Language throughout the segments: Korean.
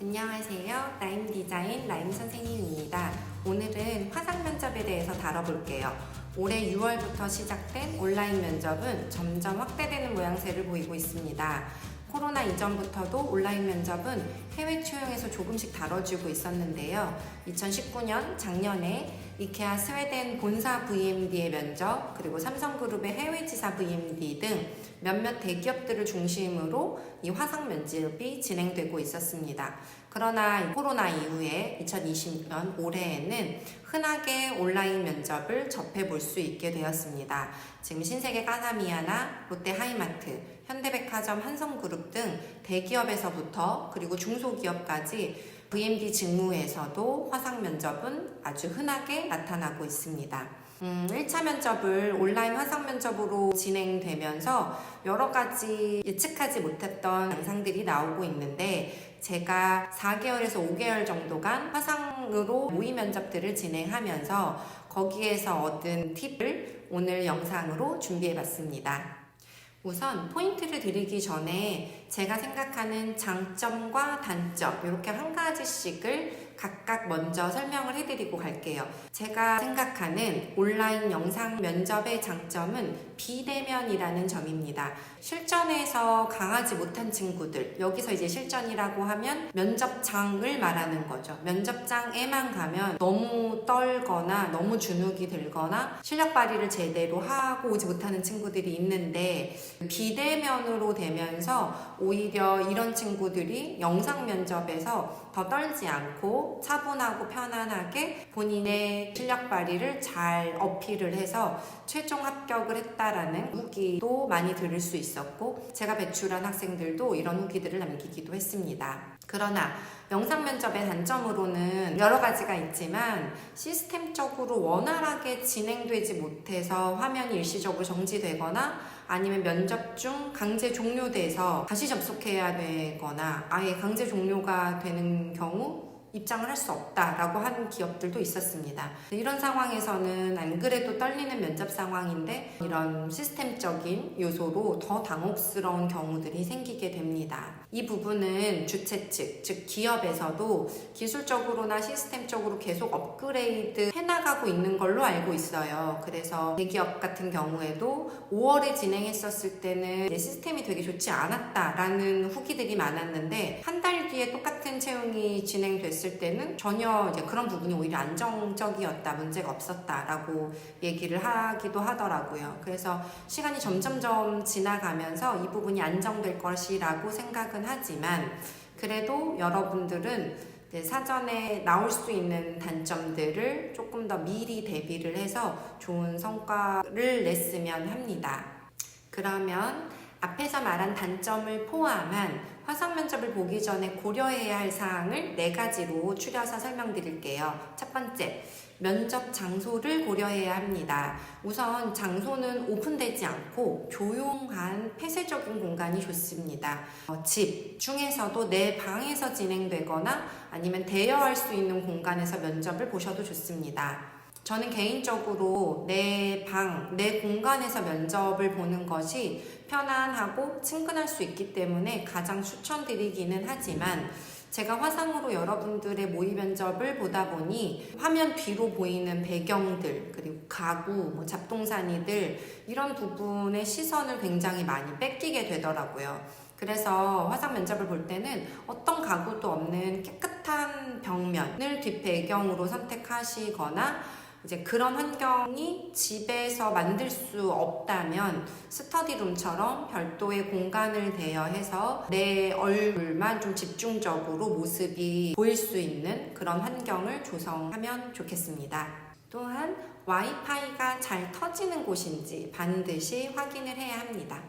안녕하세요. 라임 디자인 라임 선생님입니다. 오늘은 화상 면접에 대해서 다뤄볼게요. 올해 6월부터 시작된 온라인 면접은 점점 확대되는 모양새를 보이고 있습니다. 코로나 이전부터도 온라인 면접은 해외 채용에서 조금씩 다뤄지고 있었는데요. 2019년 작년에 이케아 스웨덴 본사 VMD의 면접, 그리고 삼성그룹의 해외 지사 VMD 등 몇몇 대기업들을 중심으로 이 화상 면접이 진행되고 있었습니다. 그러나 코로나 이후에 2020년 올해에는 흔하게 온라인 면접을 접해볼 수 있게 되었습니다. 지금 신세계 까나미아나 롯데하이마트, 현대백화점, 한성그룹 등 대기업에서부터 그리고 중소기업까지 VMD 직무에서도 화상 면접은 아주 흔하게 나타나고 있습니다. 1차 면접을 온라인 화상 면접으로 진행되면서 여러 가지 예측하지 못했던 양상들이 나오고 있는데, 제가 4개월에서 5개월 정도간 화상으로 모의 면접들을 진행하면서 거기에서 얻은 팁을 오늘 영상으로 준비해봤습니다. 우선 포인트를 드리기 전에 제가 생각하는 장점과 단점 이렇게 한 가지씩을 각각 먼저 설명을 해드리고 갈게요. 제가 생각하는 온라인 영상 면접의 장점은 비대면이라는 점입니다. 실전에서 강하지 못한 친구들, 여기서 이제 실전이라고 하면 면접장을 말하는 거죠. 면접장에만 가면 너무 떨거나 너무 주눅이 들거나 실력 발휘를 제대로 하고 오지 못하는 친구들이 있는데, 비대면으로 되면서 오히려 이런 친구들이 영상 면접에서 더 떨지 않고 차분하고 편안하게 본인의 실력 발휘를 잘 어필을 해서 최종 합격을 했다라는 후기도 많이 들을 수 있었고, 제가 배출한 학생들도 이런 후기들을 남기기도 했습니다. 그러나 영상 면접의 단점으로는 여러 가지가 있지만, 시스템적으로 원활하게 진행되지 못해서 화면이 일시적으로 정지되거나 아니면 면접 중 강제 종료돼서 다시 접속해야 되거나 아예 강제 종료가 되는 경우 입장을 할 수 없다라고 하는 기업들도 있었습니다. 이런 상황에서는 안 그래도 떨리는 면접 상황인데 이런 시스템적인 요소로 더 당혹스러운 경우들이 생기게 됩니다. 이 부분은 주최 측, 즉 기업에서도 기술적으로나 시스템적으로 계속 업그레이드 해나가고 있는 걸로 알고 있어요. 그래서 대기업 같은 경우에도 5월에 진행했었을 때는 시스템이 되게 좋지 않았다라는 후기들이 많았는데, 한 달 뒤에 똑같은 채용이 진행됐을 때는 전혀 이제 그런 부분이 오히려 안정적이었다, 문제가 없었다라고 얘기를 하기도 하더라고요. 그래서 시간이 점점점 지나가면서 이 부분이 안정될 것이라고 생각은 하지만, 그래도 여러분들은 사전에 나올 수 있는 단점들을 조금 더 미리 대비를 해서 좋은 성과를 냈으면 합니다. 그러면 앞에서 말한 단점을 포함한 화상 면접을 보기 전에 고려해야 할 사항을 4가지로 추려서 설명드릴게요. 첫 번째, 면접 장소를 고려해야 합니다. 우선 장소는 오픈되지 않고 조용한 폐쇄적인 공간이 좋습니다. 집 중에서도 내 방에서 진행되거나 아니면 대여할 수 있는 공간에서 면접을 보셔도 좋습니다. 저는 개인적으로 내 방, 내 공간에서 면접을 보는 것이 편안하고 친근할 수 있기 때문에 가장 추천드리기는 하지만, 제가 화상으로 여러분들의 모의 면접을 보다 보니 화면 뒤로 보이는 배경들, 그리고 가구, 잡동사니들, 이런 부분의 시선을 굉장히 많이 뺏기게 되더라고요. 그래서 화상 면접을 볼 때는 어떤 가구도 없는 깨끗한 벽면을 뒷배경으로 선택하시거나, 이제 그런 환경이 집에서 만들 수 없다면 스터디룸처럼 별도의 공간을 대여해서 내 얼굴만 좀 집중적으로 모습이 보일 수 있는 그런 환경을 조성하면 좋겠습니다. 또한 와이파이가 잘 터지는 곳인지 반드시 확인을 해야 합니다.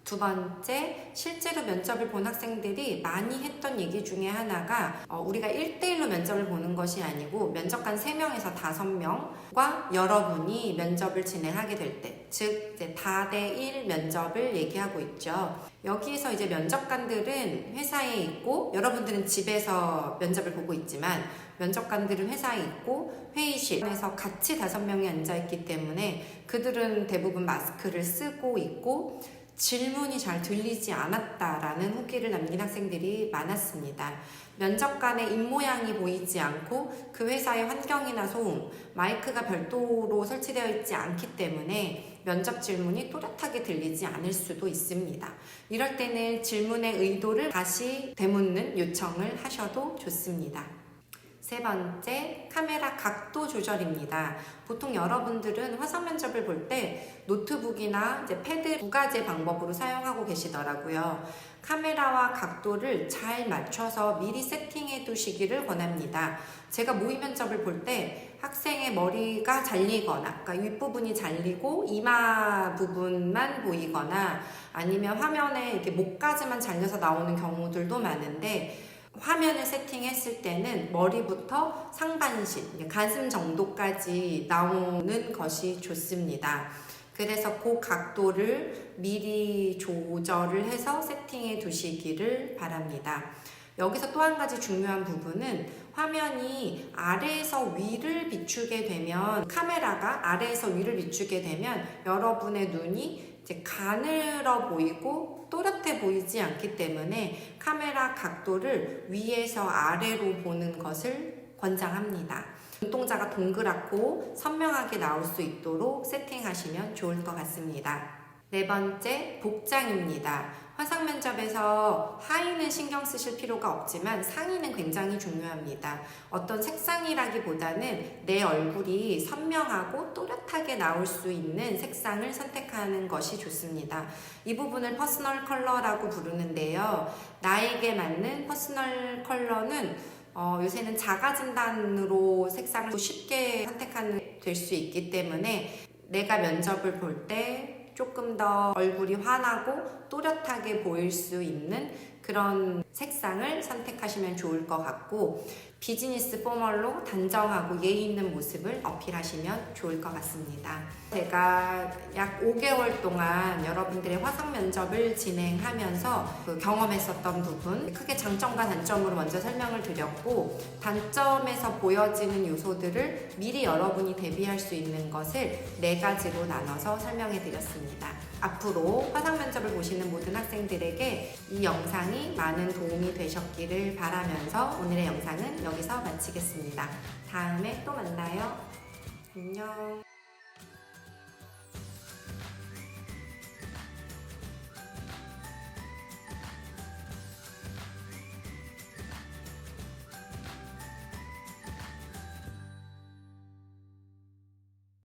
두 번째, 실제로 면접을 본 학생들이 많이 했던 얘기 중에 하나가 우리가 1대1로 면접을 보는 것이 아니고 면접관 3명에서 5명과 여러분이 면접을 진행하게 될 때, 즉 이제 다대1 면접을 얘기하고 있죠. 여기에서 이제 면접관들은 회사에 있고 여러분들은 집에서 면접을 보고 있지만, 면접관들은 회사에 있고 회의실에서 같이 5명이 앉아있기 때문에 그들은 대부분 마스크를 쓰고 있고, 질문이 잘 들리지 않았다라는 후기를 남긴 학생들이 많았습니다. 면접관의 입모양이 보이지 않고 그 회사의 환경이나 소음, 마이크가 별도로 설치되어 있지 않기 때문에 면접 질문이 또렷하게 들리지 않을 수도 있습니다. 이럴 때는 질문의 의도를 다시 되묻는 요청을 하셔도 좋습니다. 세 번째, 카메라 각도 조절입니다. 보통 여러분들은 화상 면접을 볼 때 노트북이나 이제 패드 두 가지 방법으로 사용하고 계시더라고요. 카메라와 각도를 잘 맞춰서 미리 세팅해 두시기를 권합니다. 제가 모의 면접을 볼 때 학생의 머리가 잘리거나, 그러니까 윗부분이 잘리고 이마 부분만 보이거나 아니면 화면에 이렇게 목까지만 잘려서 나오는 경우들도 많은데 화면을 세팅했을 때는 머리부터 상반신, 가슴 정도까지 나오는 것이 좋습니다. 그래서 그 각도를 미리 조절을 해서 세팅해 두시기를 바랍니다. 여기서 또 한 가지 중요한 부분은 화면이 아래에서 위를 비추게 되면, 카메라가 아래에서 위를 비추게 되면 여러분의 눈이 이제 가늘어 보이고 또렷해 보이지 않기 때문에 카메라 각도를 위에서 아래로 보는 것을 권장합니다. 눈동자가 동그랗고 선명하게 나올 수 있도록 세팅하시면 좋을 것 같습니다. 네 번째, 복장입니다. 화상 면접에서 하의는 신경 쓰실 필요가 없지만 상의는 굉장히 중요합니다. 어떤 색상이라기보다는 내 얼굴이 선명하고 또렷하게 나올 수 있는 색상을 선택하는 것이 좋습니다. 이 부분을 퍼스널 컬러라고 부르는데요. 나에게 맞는 퍼스널 컬러는 요새는 자가 진단으로 색상을 쉽게 선택하는 될 수 있기 때문에 내가 면접을 볼 때 조금 더 얼굴이 환하고 또렷하게 보일 수 있는 그런 색상을 선택하시면 좋을 것 같고, 비즈니스 포멀로 단정하고 예의 있는 모습을 어필하시면 좋을 것 같습니다. 제가 약 5개월 동안 여러분들의 화상 면접을 진행하면서 경험했었던 부분, 크게 장점과 단점으로 먼저 설명을 드렸고, 단점에서 보여지는 요소들을 미리 여러분이 대비할 수 있는 것을 4가지로 나눠서 설명해 드렸습니다. 앞으로 화상 면접을 보시는 모든 학생들에게 이 영상이 많은 도움이 되셨기를 바라면서 오늘의 영상은 여기서 마치겠습니다. 다음에 또 만나요. 안녕.